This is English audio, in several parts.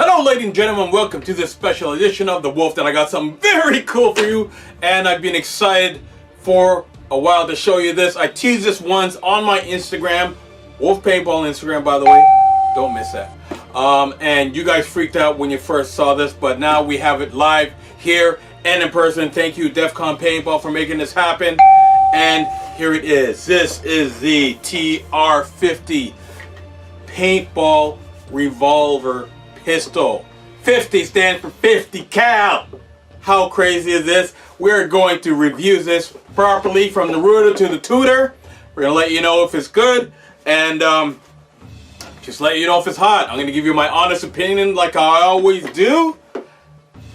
Hello ladies and gentlemen, welcome to this special edition of The Wolf. That I got something very cool for you, and I've been excited for a while to show you this. I teased this once on my Instagram, Wolf Paintball Instagram, by the way, don't miss that. And you guys freaked out when you first saw this, but now we have it live here and in person. Thank you Defcon Paintball for making this happen. And here it is. This is the TR50 Paintball Revolver Pistol. 50 stands for 50 cal. How crazy is this? We're going to review this properly from the rooter to the tutor. We're gonna let you know if it's good and just let you know if it's hot. I'm gonna give you my honest opinion like I always do.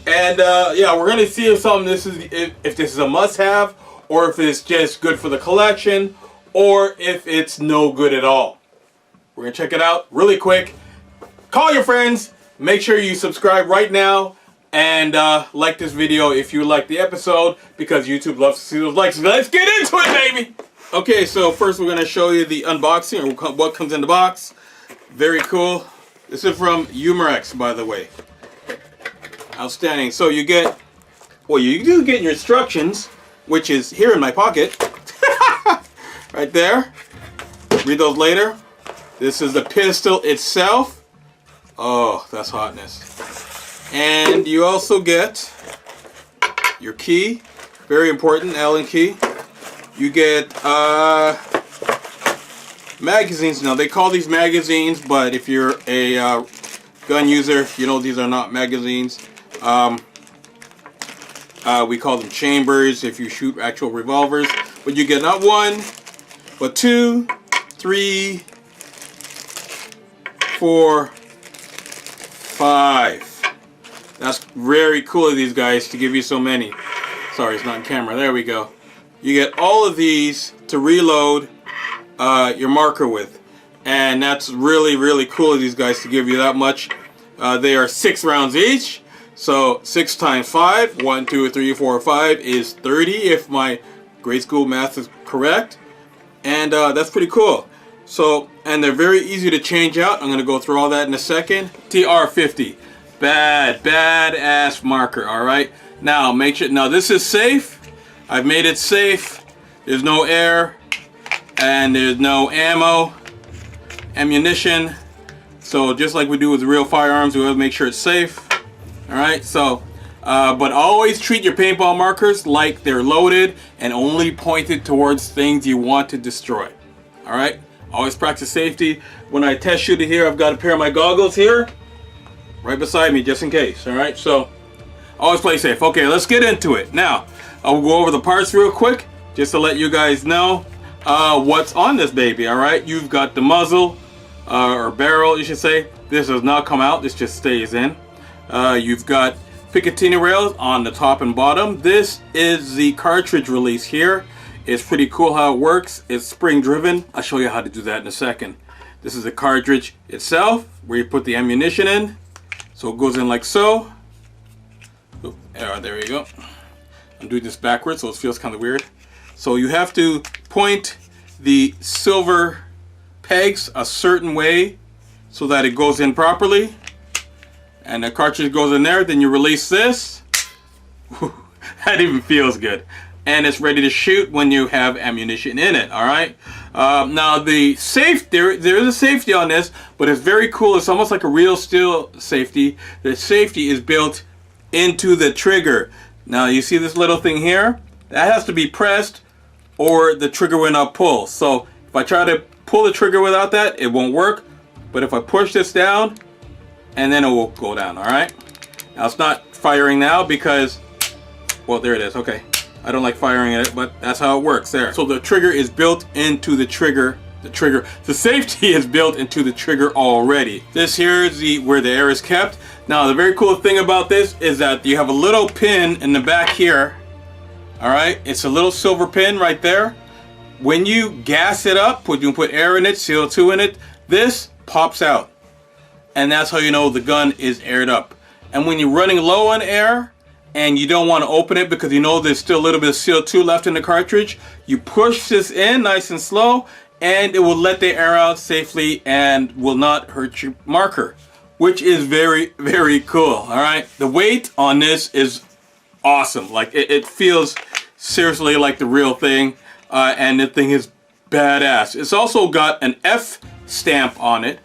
And yeah, we're gonna see if if this is a must-have, or if it's just good for the collection, or if it's no good at all. We're gonna check it out really quick. Call your friends. Make sure you subscribe right now and like this video if you like the episode, because YouTube loves to see those likes. Let's get into it, baby! Okay, so first we're going to show you the unboxing, or what comes in the box. Very cool. This is from Umarex, by the way. Outstanding. So you get, well, you do get your instructions, which is here in my pocket. Right there. Read those later. This is the pistol itself. Oh, that's hotness. And you also get your key, very important, Allen key. You get magazines. Now they call these magazines, but if you're a gun user, you know these are not magazines. We call them chambers if you shoot actual revolvers. But you get not one, but 2, 3, 4, 5. That's very cool of these guys to give you so many. Sorry, it's not on camera. There we go. You get all of these to reload your marker with, and that's really cool of these guys to give you that much. They are 6 rounds each, so 6 times 5, 1, 2, 3, 4, 5 is 30 if my grade school math is correct, and that's pretty cool. So, and they're very easy to change out. I'm going to go through all that in a second. TR50. Badass marker, alright? Now, make sure, now this is safe. I've made it safe. There's no air, and there's no ammunition. So, just like we do with real firearms, we have to make sure it's safe. Alright, so, but always treat your paintball markers like they're loaded and only pointed towards things you want to destroy. Alright? Always practice safety. When I test shoot it here, I've got a pair of my goggles here right beside me just in case. Alright, so always play safe. Okay, let's get into it. Now, I'll go over the parts real quick just to let you guys know what's on this baby. Alright, you've got the muzzle or barrel, you should say. This does not come out, this just stays in. You've got Picatinny rails on the top and bottom. This is the cartridge release here. It's pretty cool how it works. It's spring driven. I'll show you how to do that in a second. This is the cartridge itself, where you put the ammunition in. So it goes in like so. Oh, there you go. I'm doing this backwards, so it feels kind of weird. So you have to point the silver pegs a certain way so that it goes in properly. And the cartridge goes in there. Then you release this. That even feels good. And it's ready to shoot when you have ammunition in it. All right. Now the there is a safety on this, but it's very cool. It's almost like a real steel safety. The safety is built into the trigger. Now you see this little thing here? That has to be pressed, or the trigger will not pull. So if I try to pull the trigger without that, it won't work. But if I push this down, and then it will go down. All right. Now it's not firing now because, well, there it is. Okay. I don't like firing it, but that's how it works there. So the trigger is built into the trigger. The safety is built into the trigger already. This here is where the air is kept. Now the very cool thing about this is that you have a little pin in the back here. All right, it's a little silver pin right there. When you gas it up, you can put air in it, CO2 in it, this pops out. And that's how you know the gun is aired up. And when you're running low on air, and you don't want to open it because you know there's still a little bit of CO2 left in the cartridge, you push this in nice and slow, and it will let the air out safely and will not hurt your marker. which is very, very cool. All right, the weight on this is awesome. Like it feels seriously like the real thing, and the thing is badass. It's also got an F stamp on it,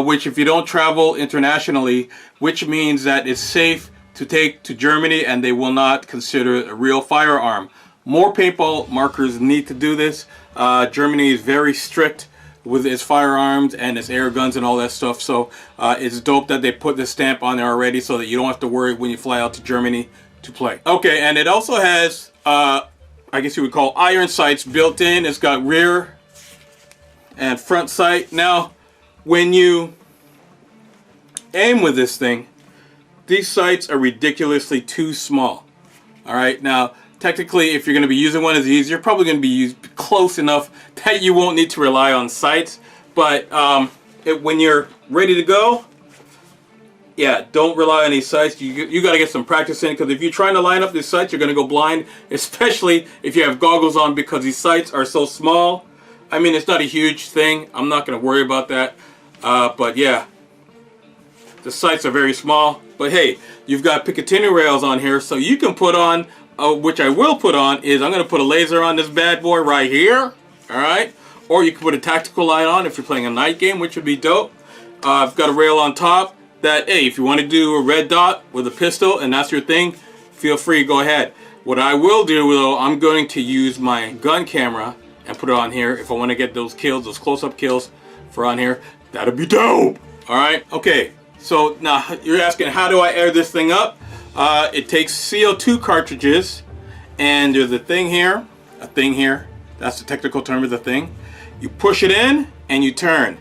which if you don't travel internationally, which means that it's safe to take to Germany and they will not consider it a real firearm. More paintball markers need to do this. Germany is very strict with its firearms and its air guns and all that stuff, so it's dope that they put this stamp on there already so that you don't have to worry when you fly out to Germany to play. Okay, and it also has I guess you would call iron sights built in. It's got rear and front sight. Now when you aim with this thing, these sights are ridiculously too small. All right, now technically if you're going to be using one of these, you're probably going to be used close enough that you won't need to rely on sights, but when you're ready to go, yeah, don't rely on these sights. You got to get some practice in, because if you're trying to line up these sights, you're going to go blind, especially if you have goggles on, because these sights are so small. I mean, it's not a huge thing. I'm not going to worry about that. But yeah, the sights are very small. But hey, you've got Picatinny rails on here, so you can put on, which I will put on, is I'm going to put a laser on this bad boy right here. All right. Or you can put a tactical light on if you're playing a night game, which would be dope. I've got a rail on top. That, hey, if you want to do a red dot with a pistol and that's your thing, feel free, go ahead. What I will do though, I'm going to use my gun camera and put it on here if I want to get those kills, those close-up kills for on here. That'd be dope. All right, okay. So now you're asking, how do I air this thing up? It takes CO2 cartridges, and there's a thing here, that's the technical term of the thing. You push it in and you turn.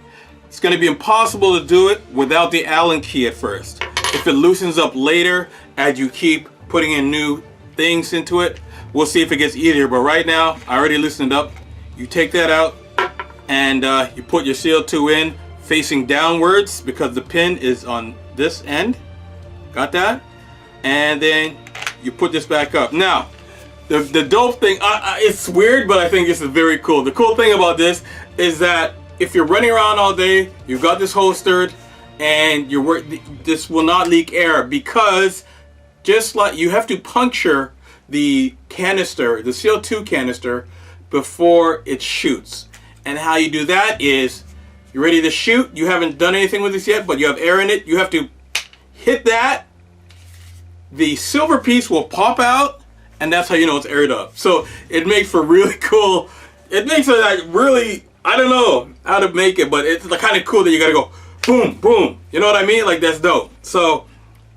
It's going to be impossible to do it without the Allen key at first. If it loosens up later as you keep putting in new things into it, we'll see if it gets easier. But right now, I already loosened it up. You take that out and you put your CO2 in facing downwards because the pin is on this end. Got that? And then you put this back up. Now, the dope thing, it's weird, but I think this is very cool. The cool thing about this is that if you're running around all day, you've got this holstered, and this will not leak air, because just like you have to puncture the canister, the CO2 canister, before it shoots. And how you do that is, you're ready to shoot, you haven't done anything with this yet, but you have air in it, you have to hit that, the silver piece will pop out, and that's how you know it's aired up. So it makes for really cool, it makes it like really, I don't know how to make it, but it's kind of cool that you gotta go boom, boom. You know what I mean? Like, that's dope. So,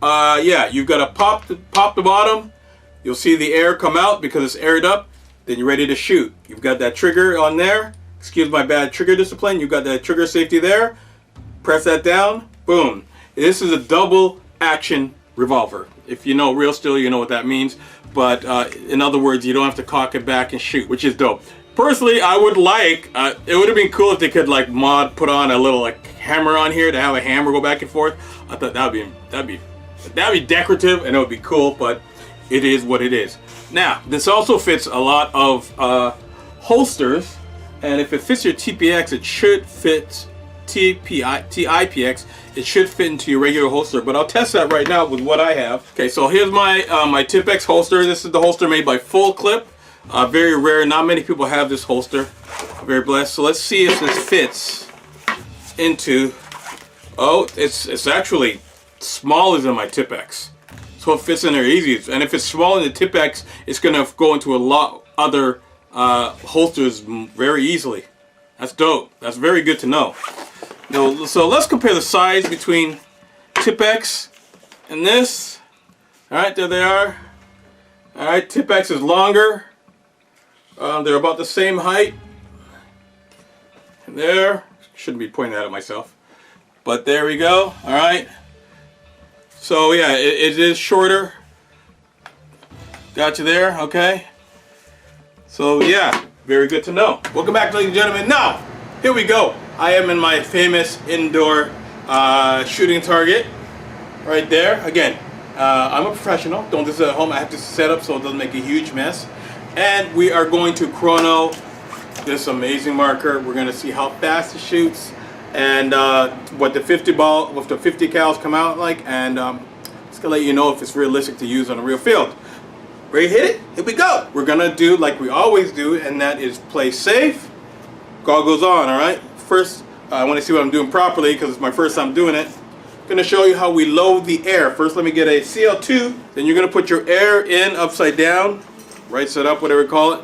yeah, you've got to pop the bottom. You'll see the air come out because it's aired up. Then you're ready to shoot. You've got that trigger on there. Excuse my bad trigger discipline. You've got that trigger safety there. Press that down. Boom. This is a double action revolver. If you know real steel, you know what that means. But in other words, you don't have to cock it back and shoot, which is dope. Personally, I would like, it would have been cool if they could like put on a little like hammer on here to have a hammer go back and forth. I thought that'd be decorative and it would be cool, but it is what it is. Now, this also fits a lot of holsters, and if it fits your TPX, it should fit TIPX. It should fit into your regular holster, but I'll test that right now with what I have. Okay, so here's my my TipX holster. This is the holster made by Full Clip. Very rare, not many people have this holster. Very blessed. So let's see if this fits into, oh, it's actually smaller than my TipX. So it fits in there easy. And if it's smaller than the TipX, it's gonna go into a lot other holsters very easily. That's dope. That's very good to know. So let's compare the size between TipX and this. All right, there they are. All right, TipX is longer. They're about the same height. And there, shouldn't be pointing that at myself, but there we go. All right. So yeah, it is shorter. Got you there, okay. So yeah, very good to know. Welcome back, ladies and gentlemen. Now, here we go. I am in my famous indoor shooting target, right there. Again, I'm a professional. Don't do this at home. I have to set up so it doesn't make a huge mess. And we are going to chrono this amazing marker. We're going to see how fast it shoots and what the 50 cals come out like, and just gonna let you know if it's realistic to use on a real field. Ready to hit it? Here we go. We're gonna do like we always do, and that is play safe. Goggles on, all right? First, I want to see what I'm doing properly because it's my first time doing it. I'm gonna show you how we load the air. First, let me get a CL2. Then you're gonna put your air in upside down, right side up, whatever you call it.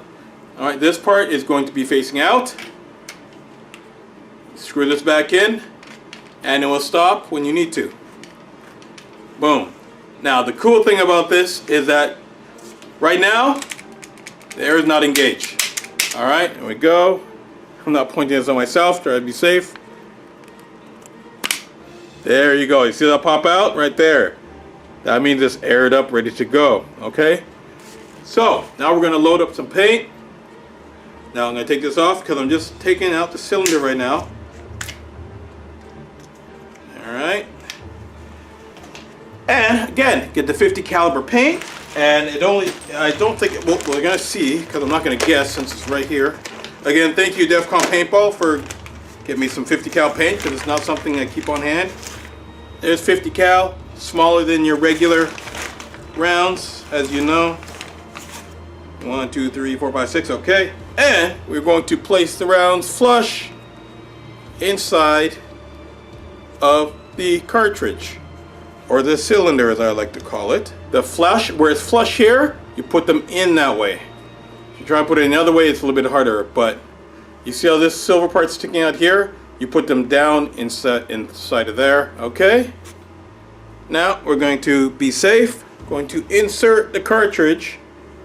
All right, this part is going to be facing out. Screw this back in, and it will stop when you need to. Boom. Now, the cool thing about this is that right now, the air is not engaged. All right, here we go. I'm not pointing this on myself, try to be safe. There you go. You see that pop out right there? That means it's aired up, ready to go. Okay? So, now we're going to load up some paint. Now I'm going to take this off because I'm just taking out the cylinder right now. Alright. And again, get the 50 caliber paint. And it only, I don't think it will, we're going to see because I'm not going to guess since it's right here. Again, thank you DEF CON Paintball for giving me some 50 cal paint because it's not something I keep on hand. There's 50 cal, smaller than your regular rounds, as you know. 1, 2, 3, 4, 5, 6, okay. And we're going to place the rounds flush inside of the cartridge, or the cylinder as I like to call it. The flush, where it's flush here, you put them in that way. If you try and put it another way, it's a little bit harder, but you see how this silver part's sticking out here? You put them down inside of there, okay? Now we're going to be safe. Going to insert the cartridge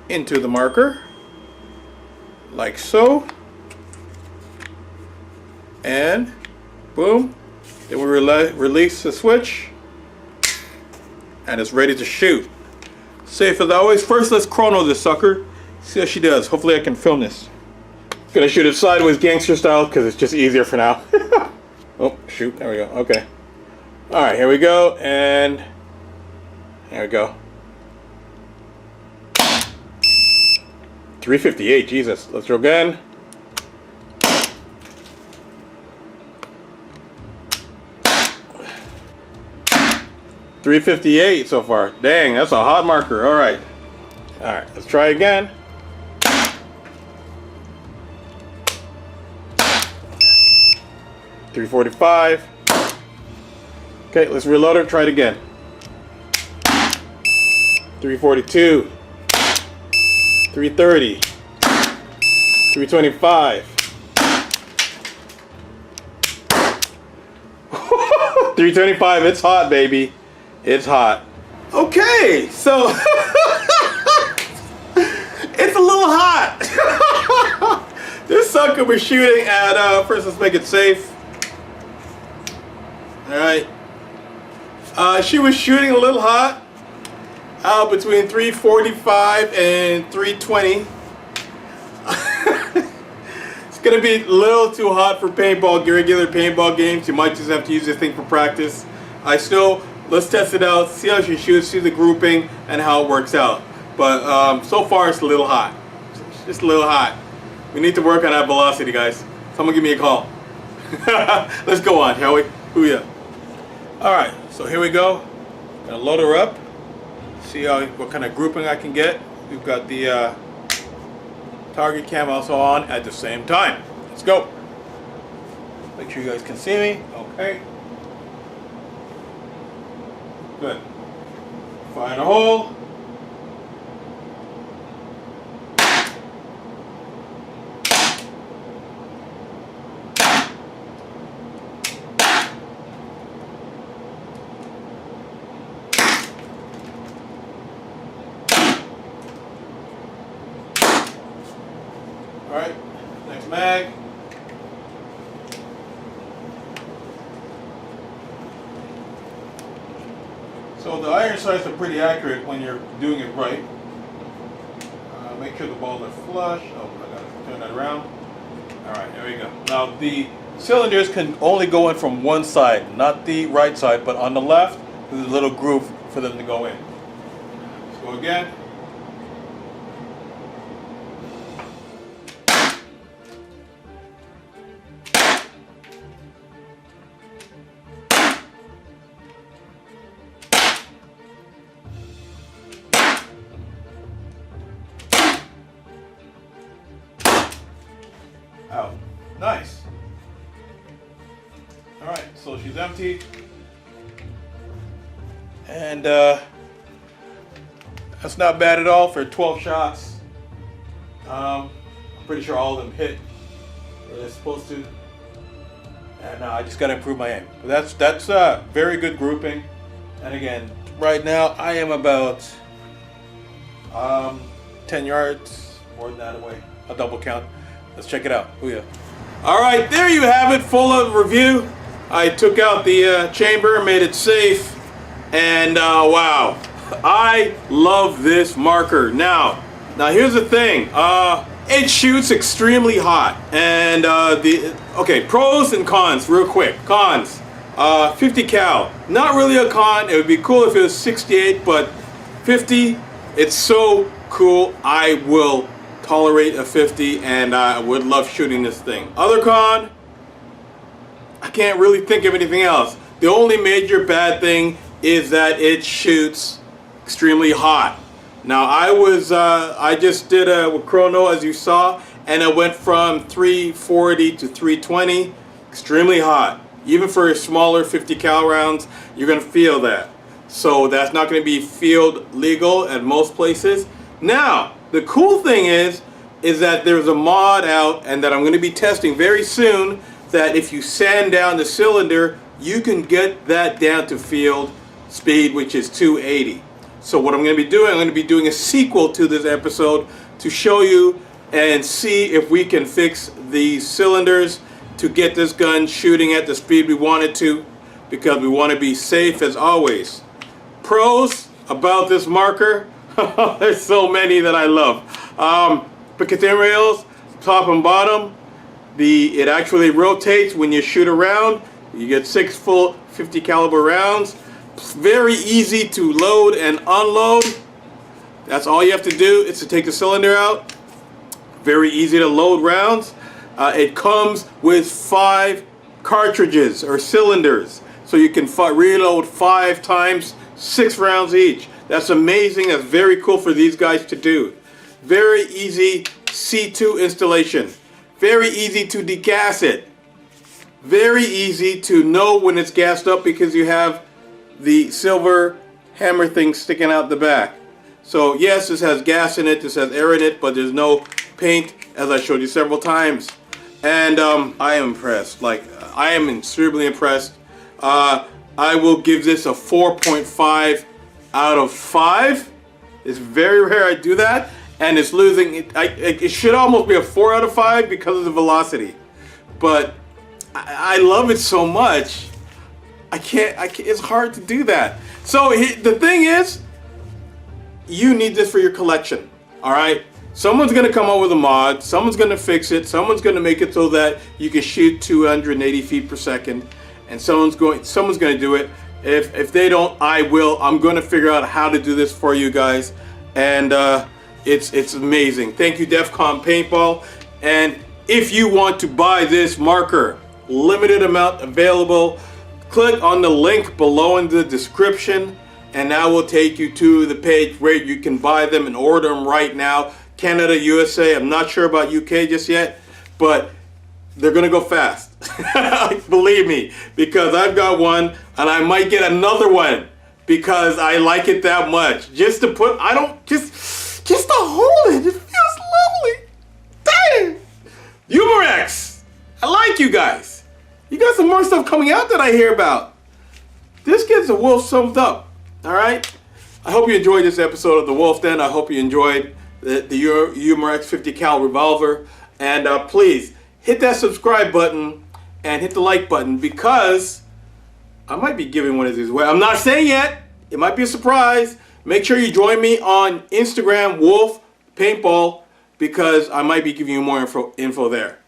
into the marker, like so. And boom. Then we release the switch, and it's ready to shoot. Safe as always. First, let's chrono this sucker. See how she does. Hopefully I can film this. Gonna shoot it sideways gangster style because it's just easier for now. Oh, shoot. There we go. Okay. Alright, here we go. And there we go. 358. Jesus. Let's roll again. .358 so far. Dang, that's a hot marker. Alright. Alright, let's try again. .345. Okay, let's reload it. Try it again. .342. .330. .325. .325. It's hot, baby. It's hot. Okay, so it's a little hot. This sucker we're shooting at, first let's make it safe. Alright. She was shooting a little hot. Between 345 and 320. It's gonna be a little too hot for paintball, regular paintball games. You might just have to use this thing for practice. Let's test it out, see how she shoots, see the grouping, and how it works out. But so far it's a little hot. It's just a little hot. We need to work on that velocity, guys. Someone give me a call. Let's go on, shall we? Hoo-yah. Alright, so here we go. Gonna load her up. See what kind of grouping I can get. We've got the target cam also on at the same time. Let's go. Make sure you guys can see me. Okay. Good. Find a hole. Alright, next mag. So the iron sights are pretty accurate when you're doing it right. Make sure the balls are flush. Oh, I gotta turn that around. Alright, here we go. Now the cylinders can only go in from one side, not the right side, but on the left, there's a little groove for them to go in. Let's go again. empty. And that's not bad at all for 12 shots. I'm pretty sure all of them hit where they're supposed to. And I just got to improve my aim. But that's very good grouping. And again, right now I am about 10 yards, more than that away. I'll double count. Let's check it out. Oh yeah. All right, there you have it, full of review. I took out the chamber, made it safe, and wow, I love this marker. Now here's the thing. It shoots extremely hot, and okay, pros and cons, real quick. Cons, 50 cal, not really a con. It would be cool if it was 68, but 50, it's so cool. I will tolerate a 50, and I would love shooting this thing. Other con, I can't really think of anything else. The only major bad thing is that it shoots extremely hot. Now I just did a chrono, as you saw, and it went from 340 to 320, extremely hot. Even for smaller 50 cal rounds, you're gonna feel that. So that's not gonna be field legal at most places. Now, the cool thing is that there's a mod out, and that I'm gonna be testing very soon, that if you sand down the cylinder, you can get that down to field speed, which is 280. So what I'm going to be doing, I'm going to be doing a sequel to this episode to show you and see if we can fix the cylinders to get this gun shooting at the speed we want it to, because we want to be safe as always. Pros about this marker, there's so many that I love. Picatinny rails, top and bottom. It actually rotates when you shoot around. You get 6 full 50 caliber rounds. Very easy to load and unload. That's all you have to do is to take the cylinder out. Very easy to load rounds. It comes with 5 cartridges or cylinders, so you can reload 5 times, 6 rounds each. That's amazing. That's very cool for these guys to do. Very easy C2 installation. Very easy to degas it. Very easy to know when it's gassed up, because you have the silver hammer thing sticking out the back. So yes, this has gas in it, this has air in it, but there's no paint, as I showed you several times. And I am impressed. Like, I am extremely impressed. I will give this a 4.5 out of 5. It's very rare I do that, and it's losing. It should almost be a 4 out of 5 because of the velocity. But I love it so much. I can't, it's hard to do that. So the thing is, you need this for your collection, all right? Someone's gonna come up with a mod, someone's gonna fix it, someone's gonna make it so that you can shoot 280 feet per second, and someone's gonna do it. If they don't, I will. I'm gonna figure out how to do this for you guys, and it's amazing. Thank you, DEFCON Paintball. And if you want to buy this marker, limited amount available, click on the link below in the description, and that will take you to the page where you can buy them and order them right now. Canada, USA, I'm not sure about UK just yet, but they're gonna go fast. Believe me, because I've got one, and I might get another one because I like it that much. Just to put, just to hold it, it feels lovely. Dang! Umarex, I like you guys. You got some more stuff coming out that I hear about. This gets the wolf summed up. All right. I hope you enjoyed this episode of The Wolf Den. I hope you enjoyed the Umarex 50 cal revolver. And please hit that subscribe button and hit the like button, because I might be giving one of these away. I'm not saying yet. It might be a surprise. Make sure you join me on Instagram, Wolf Paintball, because I might be giving you more info there.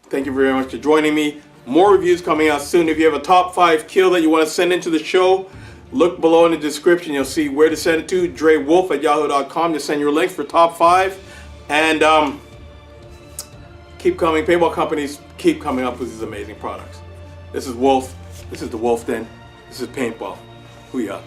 Thank you very much for joining me. More reviews coming out soon. If you have a top 5 kill that you want to send into the show, look below in the description. You'll see where to send it to. DreWolf@yahoo.com to send your links for top 5. And keep coming. Paintball companies keep coming up with these amazing products. This is Wolf. This is The Wolf Den. This is Paintball. Hoo-yah.